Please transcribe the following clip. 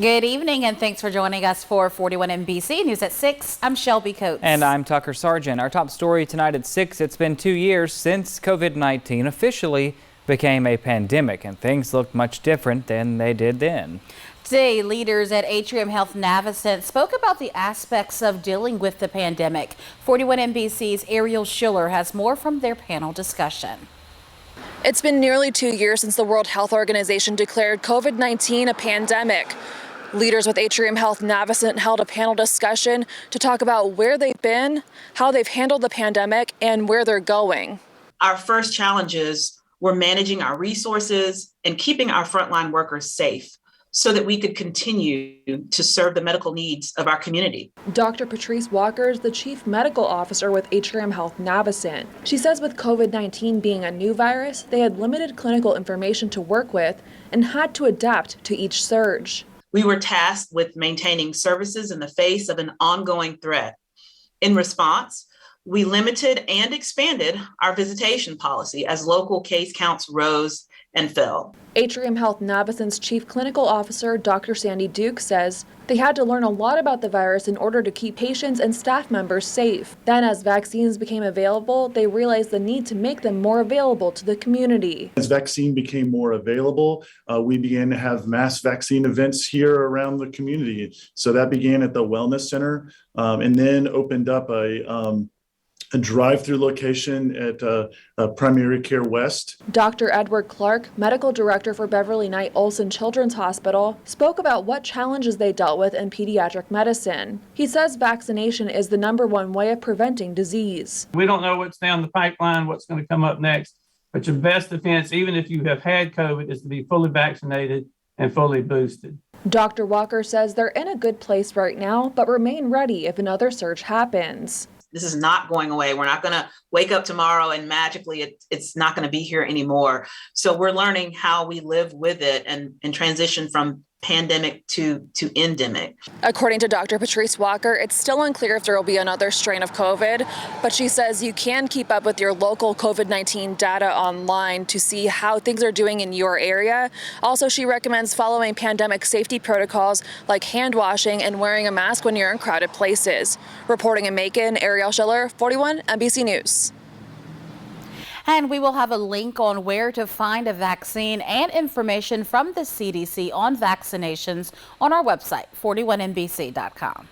Good evening and thanks for joining us for 41 NBC News at 6. I'm Shelby Coates. And I'm Tucker Sargent. Our top story tonight at 6. It's been 2 years since COVID-19 officially became a pandemic, and things look much different than they did then. Today, leaders at Atrium-Health-Navicent spoke about the aspects of dealing with the pandemic. 41 NBC's Ariel Schiller has more from their panel discussion. It's been nearly 2 years since the World Health Organization declared COVID-19 a pandemic. Leaders with Atrium-Health-Navicent held a panel discussion to talk about where they've been, how they've handled the pandemic, and where they're going. Our first challenges were managing our resources and keeping our frontline workers safe so that we could continue to serve the medical needs of our community. Dr. Patrice Walker is the Chief Medical Officer with Atrium-Health-Navicent. She says with COVID-19 being a new virus, they had limited clinical information to work with and had to adapt to each surge. We were tasked with maintaining services in the face of an ongoing threat. In response, we limited and expanded our visitation policy as local case counts rose and fell. Atrium-Health-Navicent's Chief Clinical Officer, Dr. Sandy Duke, says they had to learn a lot about the virus in order to keep patients and staff members safe. Then, as vaccines became available, they realized the need to make them more available to the community. As vaccine became more available, we began to have mass vaccine events here around the community. So that began at the Wellness Center and then opened up a drive-through location at Primary Care West. Dr. Edward Clark, Medical Director for Beverly Knight Olson Children's Hospital, spoke about what challenges they dealt with in pediatric medicine. He says vaccination is the #1 way of preventing disease. We don't know what's down the pipeline, what's going to come up next, but your best defense, even if you have had COVID, is to be fully vaccinated and fully boosted. Dr. Walker says they're in a good place right now, but remain ready if another surge happens. This is not going away. We're not going to wake up tomorrow and magically it's not going to be here anymore. So we're learning how we live with it and transition from pandemic to endemic. According to Dr. Patrice Walker, it's still unclear if there will be another strain of COVID, but she says you can keep up with your local COVID-19 data online to see how things are doing in your area. Also, she recommends following pandemic safety protocols like hand washing and wearing a mask when you're in crowded places. Reporting in Macon, Ariel Schiller, 41 NBC News. And we will have a link on where to find a vaccine and information from the CDC on vaccinations on our website, 41NBC.com.